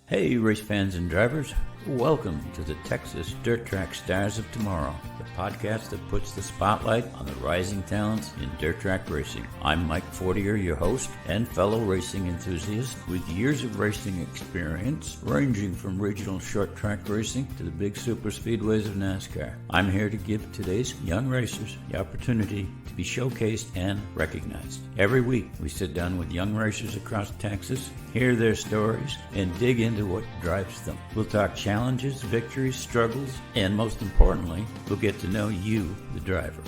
Hey, race fans and drivers. Welcome to the Texas Dirt Track Stars of Tomorrow, the podcast that puts the spotlight on the rising talents in dirt track racing. I'm Mike Fortier, your host and fellow racing enthusiast with years of racing experience, ranging from regional short track racing to the big super speedways of NASCAR. I'm here to give today's young racers the opportunity to be showcased and recognized. Every week, we sit down with young racers across Texas, hear their stories, and dig into what drives them. We'll talk challenges, victories, struggles, and most importantly, we'll get to know you, the driver.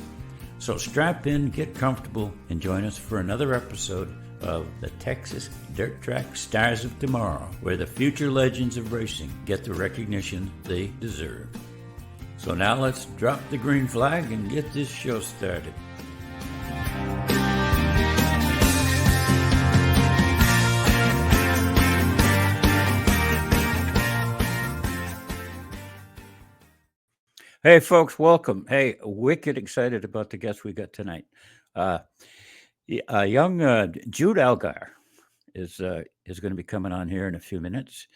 So strap in, get comfortable, and join us for another episode of the Texas Dirt Track Stars of Tomorrow, where the future legends of racing get the recognition they deserve. So now let's drop the green flag and get this show started. Hey, folks, welcome. Hey, wicked excited about the guest we got tonight. Young Jude Allgayer is going to be coming on here in a few minutes.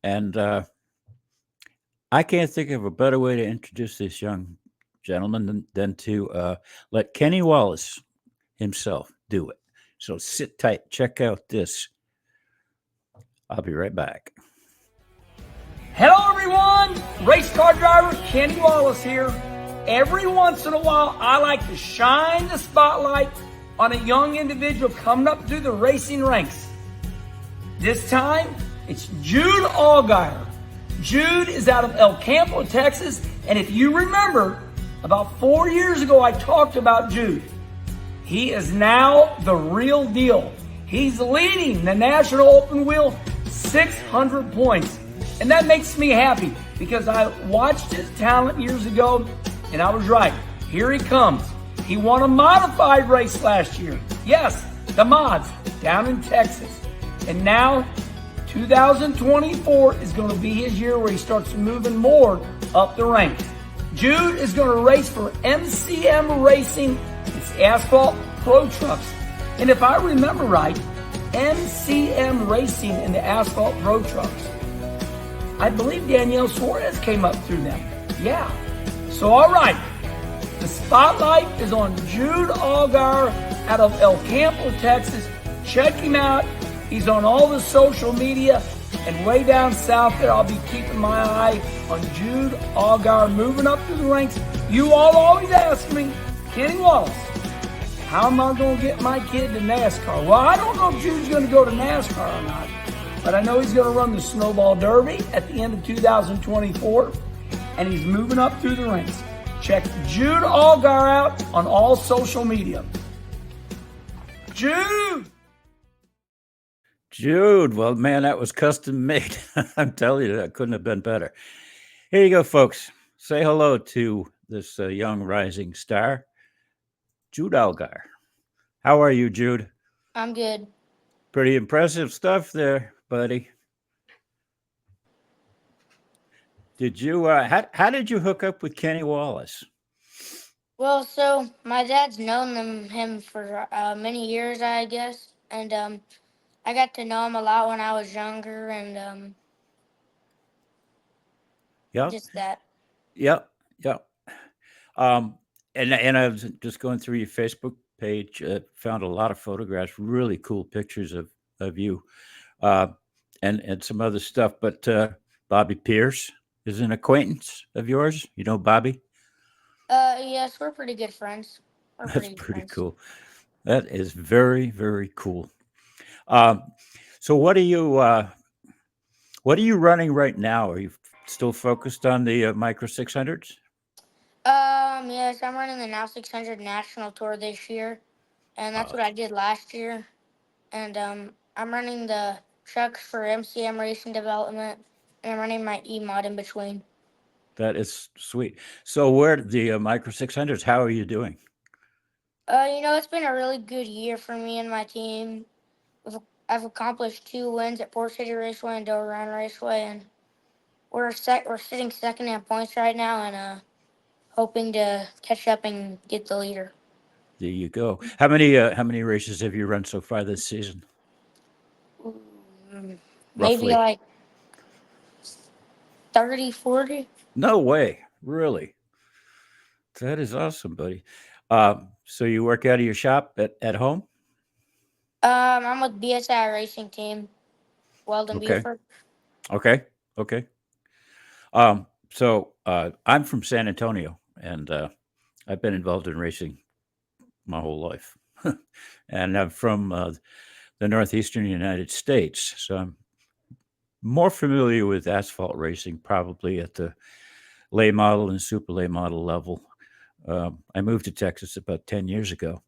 And I can't think of a better way to introduce this young gentleman than to let Kenny Wallace himself do it. So sit tight. Check out this. I'll be right back. Hello everyone, race car driver Kenny Wallace here. Every once in a while I like to shine the spotlight on a young individual coming up through the racing ranks. This time it's Jude Allgayer. Jude is out of El Campo, Texas, and if you remember, about 4 years ago I talked about Jude. He is now the real deal. He's leading the National Open Wheel 600 points. And that makes me happy because I watched his talent years ago and I was right. Here he comes. He won a modified race last year. Yes, the mods down in Texas. And now 2024 is going to be his year where he starts moving more up the ranks. Jude is going to race for MCM Racing. It's Asphalt Pro Trucks. And if I remember right, MCM Racing in the Asphalt Pro Trucks, I believe Danielle Suarez came up through them. Yeah. So, all right. The spotlight is on Jude Allgayer out of El Campo, Texas. Check him out. He's on all the social media. And way down south there, I'll be keeping my eye on Jude Allgayer moving up through the ranks. You all always ask me, Kenny Wallace, how am I going to get my kid to NASCAR? Well, I don't know if Jude's going to go to NASCAR or not. But I know he's going to run the Snowball Derby at the end of 2024, and he's moving up through the ranks. Check Jude Allgayer out on all social media. Jude! Jude, well, man, that was custom made. I'm telling you, that couldn't have been better. Here you go, folks. Say hello to this young rising star, Jude Allgayer. How are you, Jude? I'm good. Pretty impressive stuff there, buddy. Did you how did you hook up with Kenny Wallace? Well, so my dad's known him for many years, I guess, and I got to know him a lot when I was younger, and Yep. just that. Yep. And I was just going through your Facebook page, found a lot of photographs, really cool pictures of you, and some other stuff. But Bobby Pierce is an acquaintance of yours. You know Bobby? Yes, we're pretty good friends. That's pretty cool. That is very, very cool. So what are you running right now? Are you still focused on the Micro 600s? Yes, I'm running the Now 600 National Tour this year, and that's what I did last year. And I'm running the trucks for MCM Racing Development, and I'm running my E-Mod in between. That is sweet. So where the Micro 600s, how are you doing? It's been a really good year for me and my team. I've accomplished 2 wins at Port City Raceway and Dover Run Raceway, and we're sitting second in points right now, and hoping to catch up and get the leader. There you go. How many races have you run so far this season? Maybe Roughly. like 30, 40. No way. Really? That is awesome, buddy. So you work out of your shop at home? I'm with BSI Racing Team, Weldon Okay. Buford. Okay. Okay. I'm from San Antonio, and I've been involved in racing my whole life. And I'm from the northeastern United States, so I'm more familiar with asphalt racing, probably at the lay model and super lay model level. I moved to Texas about 10 years ago,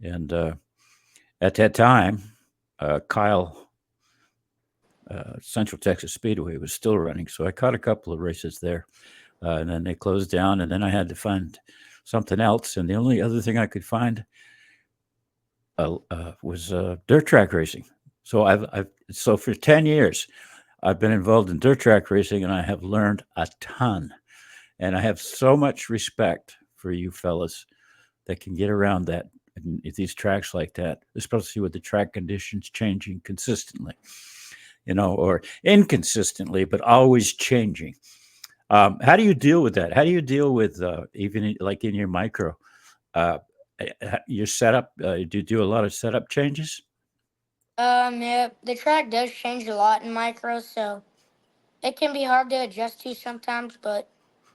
and at that time, Kyle Central Texas Speedway was still running, so I caught a couple of races there, and then they closed down, and then I had to find something else, and the only other thing I could find was dirt track racing. So so for 10 years I've been involved in dirt track racing, and I have learned a ton, and I have so much respect for you fellas that can get around that these tracks like that, especially with the track conditions changing consistently, or inconsistently, but always changing. How do you deal with that? How do you deal with like in your micro, uh, your setup? Do you do a lot of setup changes? Yeah, the track does change a lot in micro, so it can be hard to adjust to sometimes, but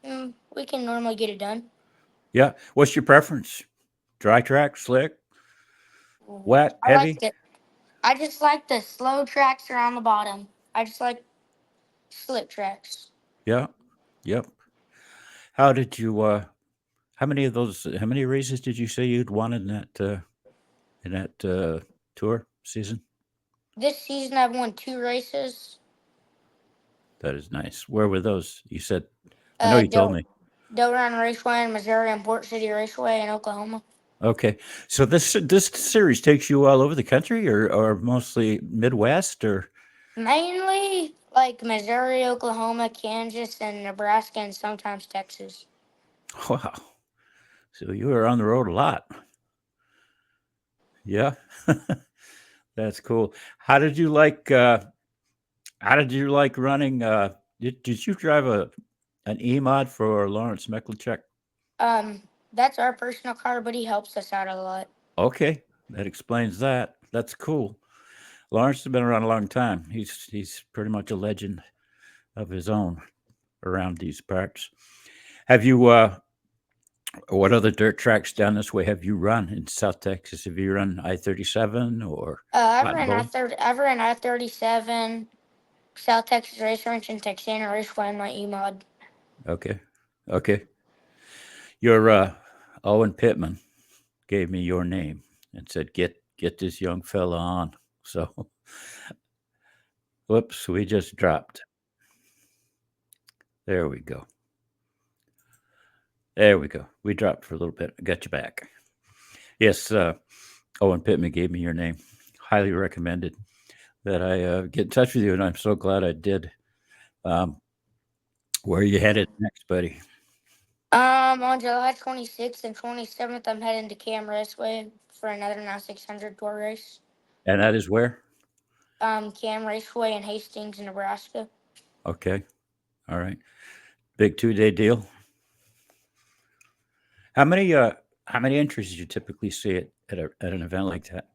we can normally get it done. Yeah. What's your preference? Dry track, slick, wet, I like heavy? it. I just like the slow tracks around the bottom. I just like slick tracks. Yeah. Yep. How did you? How many of those? How many races did you say you'd won in that tour season? This season I've won 2 races. That is nice. Where were those? You said. I know you told Del me. Delran Raceway in Missouri and Port City Raceway in Oklahoma. Okay. So this series takes you all over the country, or mostly Midwest, or Mainly like Missouri, Oklahoma, Kansas, and Nebraska, and sometimes Texas. wow. So you were on the road a lot. Yeah. That's cool. How did you like? How did you like running? Did you drive an E mod for Lawrence Meklichek? That's our personal car, but he helps us out a lot. Okay, that explains that. That's cool. Lawrence has been around a long time. He's pretty much a legend of his own around these parts. Have you? What other dirt tracks down this way have you run in South Texas? Have you run I-37 or Cotton Bowl? I've ran I-37, South Texas Race Ranch, and Texana Raceway in my E-Mod. Okay, okay. Your Owen Pittman gave me your name and said, "Get this young fella on." So, whoops, we just dropped. There we go. There we go. We dropped for a little bit. I got you back. Yes, Owen Pittman gave me your name. Highly recommended that I get in touch with you, and I'm so glad I did. Um, where are you headed next, buddy? On July 26th and 27th, I'm heading to Cam Raceway for another Now 600 tour race. And that is where? Cam Raceway in Hastings, Nebraska. Okay. All right. Big 2 day deal. How many entries do you typically see at an event like that?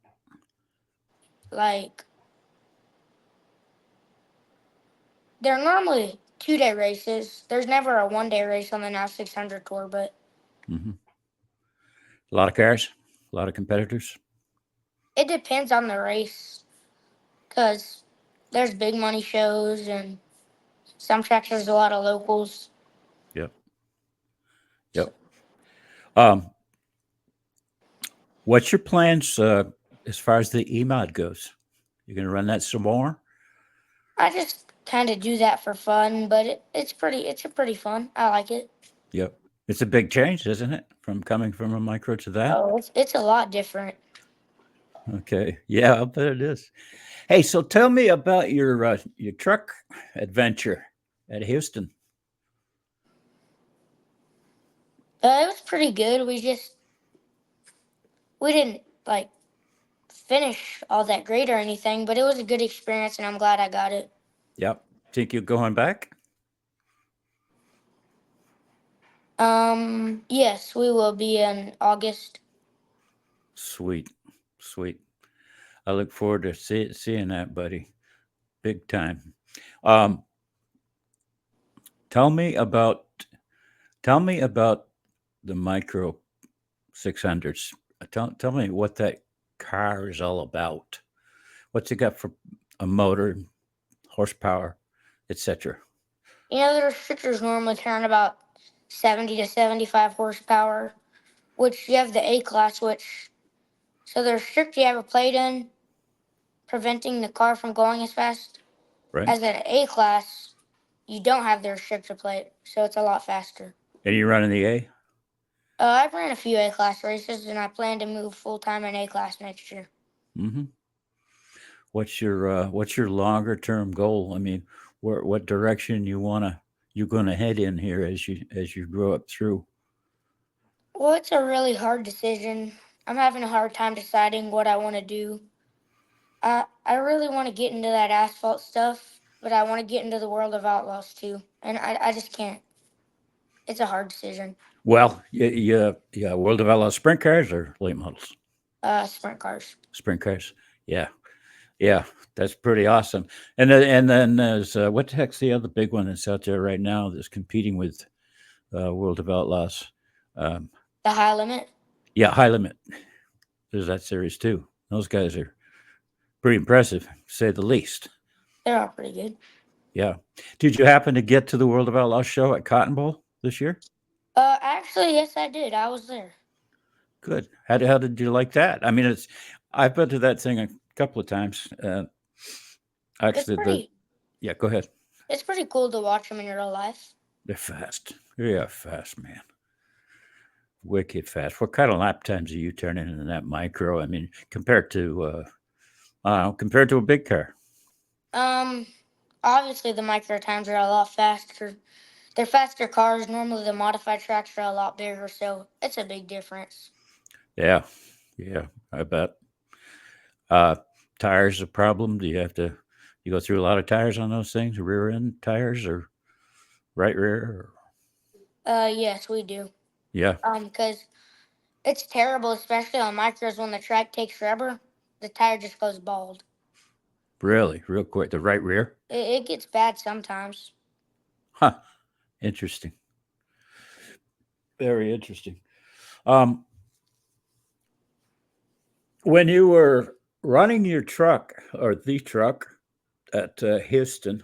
Like, they're normally 2-day races. There's never a 1-day race on the Now 600 tour, but Hmm. A lot of cars, a lot of competitors. it depends on the race. Because there's big money shows and some tracks there's a lot of locals. Yep. So Yep. Um, what's your plans as far as the EMOD goes? You're going to run that some more? I just kind of do that for fun, but it's a pretty fun. I like it. Yep. It's a big change, isn't it? From coming from a micro to that? Oh, it's a lot different. Okay. Yeah, I'll bet it is. Hey, so tell me about your truck adventure at Houston. It was pretty good. We didn't like finish all that great or anything, but it was a good experience, and I'm glad I got it. Yep. Think you're going back? Yes, we will be in August. Sweet, sweet. I look forward to seeing that, buddy. Big time. Um, tell me about tell me about the micro 600s. Tell me what that car is all about. What's it got for a motor, horsepower, etc. You know, the restrictors normally turn about 70 to 75 horsepower, which you have the A class, which, so the restrictor you have a plate in, preventing the car from going as fast. Right? As an A class, you don't have the restrictor plate, so it's a lot faster. And you running the A? I've ran a few A class races, and I plan to move full time in A class next year. Mm-hmm. What's your longer term goal? I mean, what direction you gonna head in here as you grow up through? Well, it's a really hard decision. I'm having a hard time deciding what I want to do. I really want to get into that asphalt stuff, but I want to get into the world of outlaws too, and I just can't. It's a hard decision. Well, yeah, World of Outlaws sprint cars or late models? Sprint cars. Sprint cars. Yeah, yeah, that's pretty awesome. And then there's what the heck's the other big one that's out there right now that's competing with World of Outlaws? Um, The high limit. yeah, High Limit. There's that series too. Those guys are pretty impressive, to say the least. They're all pretty good. Yeah. Did you happen to get to the World of Outlaws show at Cotton Bowl this year? Actually, yes, I did. I was there. Good. How did you like that? I mean, it's I've been to that thing a couple of times. It's Actually, pretty. yeah, go ahead. It's pretty cool to watch them in real life. They're fast. Yeah, fast, man. Wicked fast. What kind of lap times are you turning in that micro? I mean, compared to a big car. Um, Obviously the micro times are a lot faster. They're faster cars. Normally the modified tracks are a lot bigger, so it's a big difference. Yeah, yeah, I bet. Uh, tires a problem? Do you go through a lot of tires on those things? Rear end tires or right rear? Or, Yes, we do. yeah, Because it's terrible, especially on micros when the track takes forever. The tire just goes bald. really, real quick. The right rear? It gets bad sometimes. Huh. Interesting. Very interesting. Um, when you were running your truck or the truck at Houston,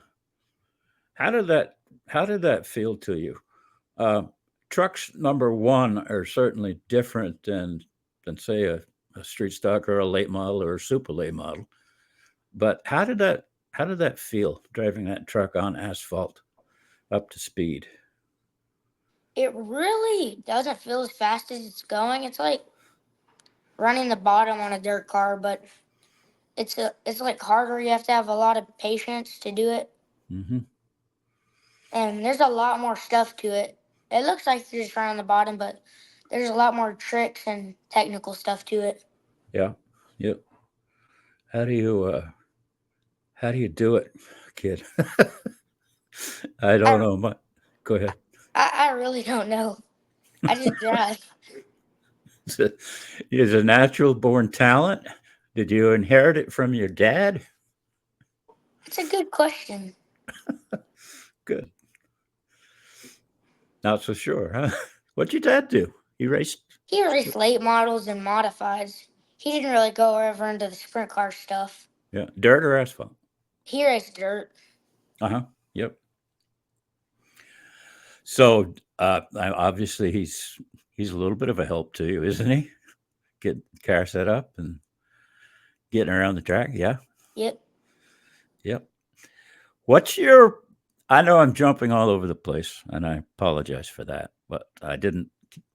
how did that how did that feel to you? Uh, trucks number one are certainly different than say a street stock or a late model or a super late model. But how did that feel driving that truck on asphalt up to speed? It really doesn't feel as fast as it's going. It's like running the bottom on a dirt car, but it's like harder. You have to have a lot of patience to do it, Hmm. and there's a lot more stuff to it. It looks like you're just running the bottom, but there's a lot more tricks and technical stuff to it. Yeah. Yep. How do you uh, how do you do it, kid? I don't I know. Go ahead. I really don't know. I just drive. Is a natural born talent? Did you inherit it from your dad? It's a good question. Good. Not so sure, huh? What'd your dad do? He raced. He raced late models and modifieds. He didn't really go over into the sprint car stuff. Yeah, dirt or asphalt. He raced dirt. Uh huh. Yep. So obviously he's a little bit of a help to you, isn't he? Get car set up and getting around the track. Yeah. Yep. Yep. What's your? I know I'm jumping all over the place, and I apologize for that. But I didn't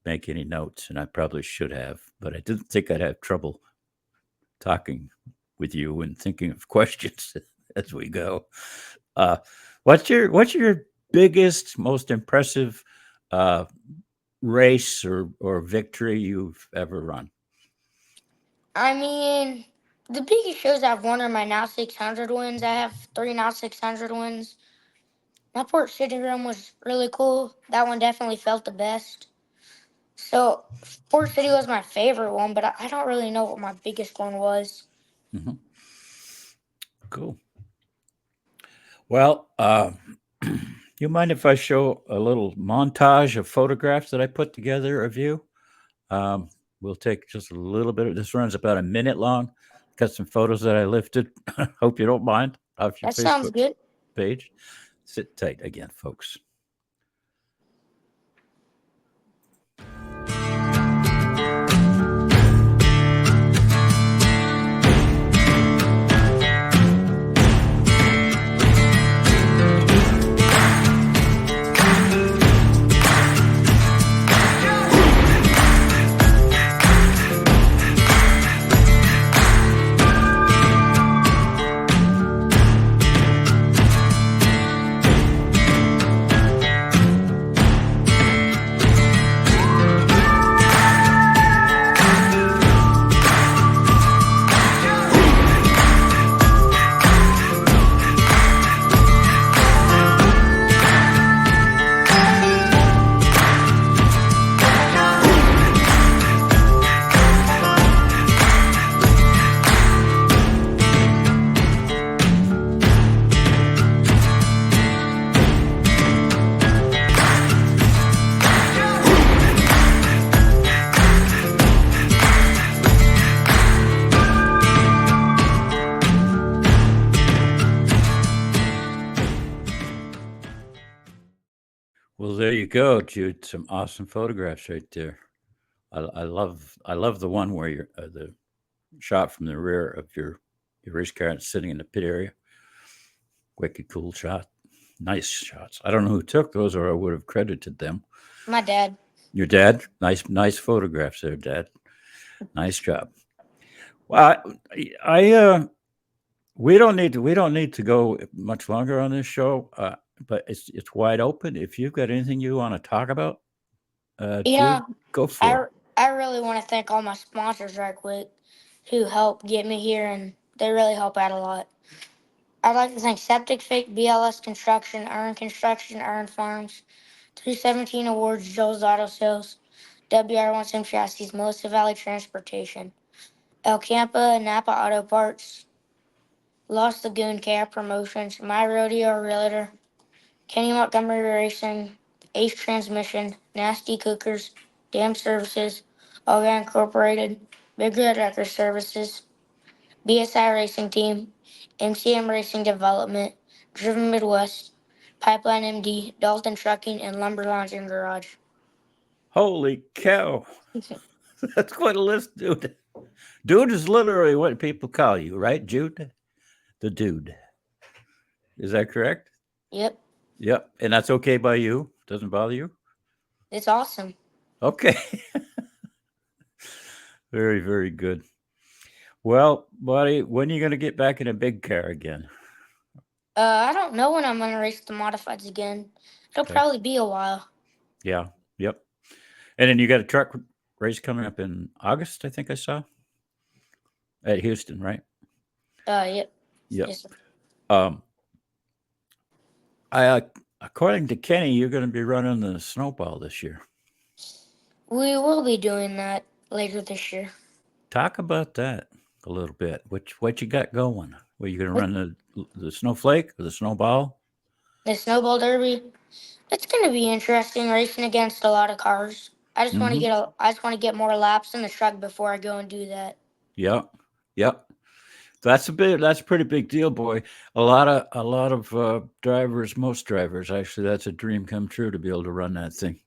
make any notes, and I probably should have. But I didn't think I'd have trouble talking with you and thinking of questions as we go. Uh, what's your biggest, most impressive uh, race or victory you've ever run? I mean, the biggest shows I've won are my now 600 wins. I have three now 600 wins. My port sitting room was really cool. That one definitely felt the best. So Port City was my favorite one, but I don't really know what my biggest one was. Mm-hmm. Cool. Well, you mind if I show a little montage of photographs that I put together of you? Um, we'll take just a little bit. This runs about a minute long. Got some photos that I lifted. Hope you don't mind off your That sounds Facebook good. page. Sit tight again, folks. Well, there you go, Jude. Some awesome photographs right there. I love the one where you're the shot from the rear of your race car sitting in the pit area. Wicked cool shot. Nice shots. I don't know who took those, or I would have credited them. My dad. Your dad. Nice photographs there, Dad. Nice job. Well, I we don't need to go much longer on this show, but it's wide open. If you've got anything you want to talk about, You Jude, know, go for I it. I really want to thank all my sponsors right quick who helped get me here, and they really help out a lot. I'd like to thank Septic Fix, BLS Construction, Earn Construction, Earn Farms, 317 Awards, Joe's Auto Sales, WR1 Sim Chassis, Melissa Valley Transportation, El Campa, Napa Auto Parts, Lost Lagoon Cab Promotions, My Rodeo Realtor, Kenny Montgomery Racing, Ace Transmission, Nasty Cookers, Dam Services, Olga Incorporated, Big Red Wrecker Services, BSI Racing Team, MCM Racing Development, Driven Midwest, Pipeline MD, Dalton Trucking, and Lumber Lounge and Garage. Holy cow! That's quite a list, dude. Dude is literally what people call you, right, Jude? The dude. Is that correct? Yep, Yep. And that's okay by you? Doesn't bother you? it's awesome. Okay. Very, very good. Well, buddy, when are you going to get back in a big car again? I don't know when I'm gonna race the modifieds again. It'll Okay. probably be a while. Yeah. Yep. And then you got a truck race coming up in August, I think I saw at Houston, right? Yep. Yep. Yes, sir. Um, I according to Kenny, you're going to be running the snowball this year. We will be doing that later this year. Talk about that a little bit. What you got going? Were you going to With run the snowflake or the snowball? the snowball derby, it's gonna be interesting racing against a lot of cars. Mm-hmm. I just want to get more laps in the truck before I go and do that. Yep. Yep. That's a pretty big deal, boy. A lot of drivers, most drivers, actually, that's a dream come true to be able to run that thing.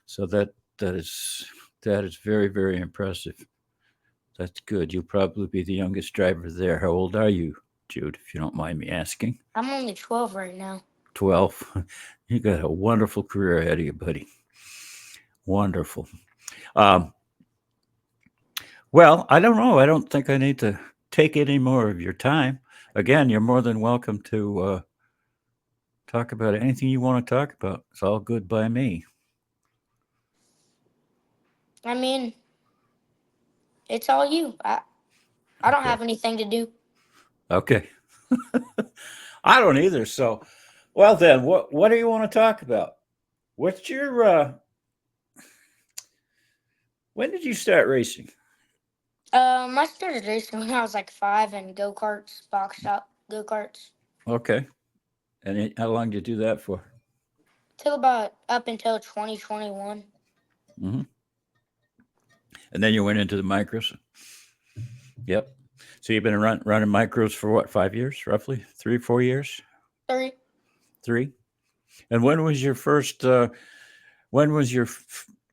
So that is that is very, very impressive. That's good. You'll probably be the youngest driver there. How old are you, Jude, if you don't mind me asking? I'm only 12 right now. 12. You got a wonderful career ahead of you, buddy. Wonderful. Um, well, I don't know. I don't think I need to take any more of your time. Again, you're more than welcome to talk about anything you want to talk about. It's all good by me. I mean, it's all you. I don't Okay. have anything to do. Okay. I don't either. So, Well, then, what do you want to talk about? What's your when did you start racing? I started racing when I was like 5 in go karts, box shop go karts. Okay, and how long did you do that for? Till about up until 2021. Hmm. And then you went into the micros. Yep. So you've been running micros for what, 5 years, roughly 3, 4 years, 3. 3. And when was your first? When was your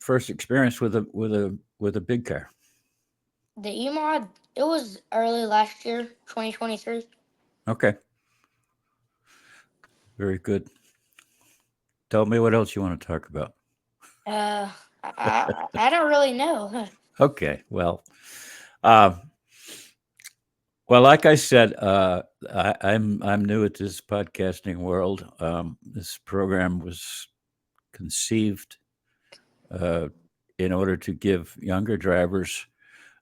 first experience with a big car? The E mod, it was early last year, 2023. Okay, very good. Tell me what else you want to talk about. I don't really know. Okay, uh, well, like I said, I'm new at this podcasting world. This program was conceived uh, in order to give younger drivers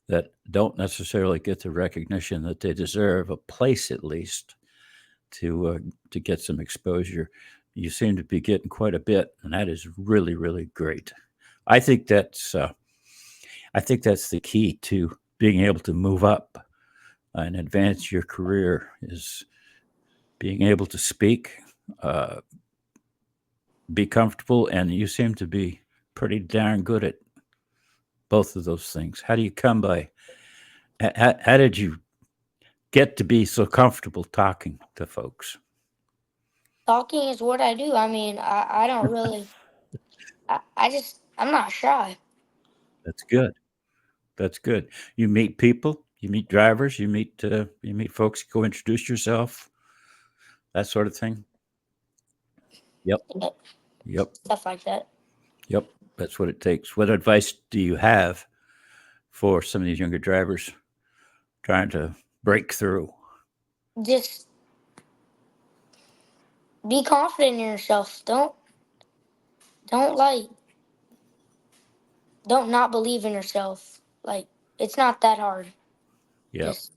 that don't necessarily get the recognition that they deserve a place, at least to get some exposure. You seem to be getting quite a bit, and that is really, really great. I think that's uh, I think that's the key to being able to move up and advance your career is being able to speak, uh, be comfortable, and you seem to be pretty darn good at both of those things. How do you come by? How did you get to be so comfortable talking to folks? Talking is what I do. I mean, I don't really, I'm not shy. That's good. That's good. You meet people, you meet drivers, you meet folks. Go introduce yourself, that sort of thing. Yep, uh, yep, Stuff like that. yep. That's what it takes. What advice do you have for some of these younger drivers trying to break through? Just be confident in yourself. Don't like, don't not believe in yourself. Like, it's not that hard. Yep, Just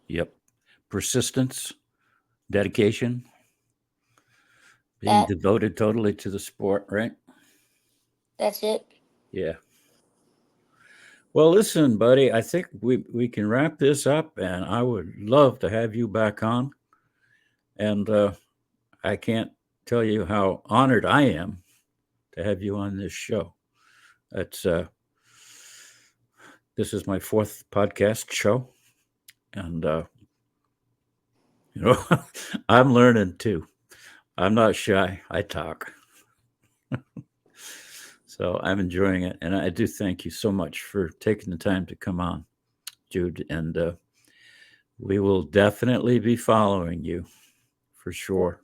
yep. Persistence, dedication, being that, devoted totally to the sport, right? that's it. Yeah. Well, listen, buddy, I think we can wrap this up, and I would love to have you back on. And I can't tell you how honored I am to have you on this show. It's This is my fourth podcast show, and you know, I'm learning too. I'm not shy. I talk, so I'm enjoying it, and I do thank you so much for taking the time to come on, Jude. And we will definitely be following you for sure.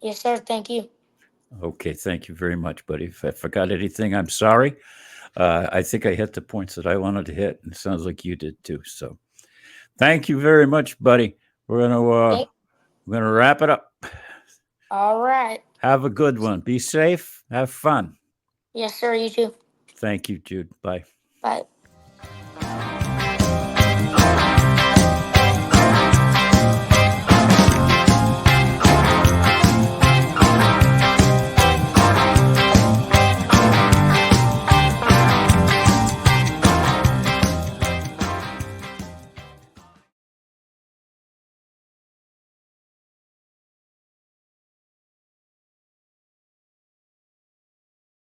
Yes, sir. Thank you. Okay, thank you very much, buddy. If I forgot anything, I'm sorry. I think I hit the points that I wanted to hit, and it sounds like you did too. So, thank you very much, buddy. Thank, We're gonna wrap it up. all right. Have a good one. Be safe. Have fun. Yes, sir. You too. Thank you, Jude. Bye. Bye.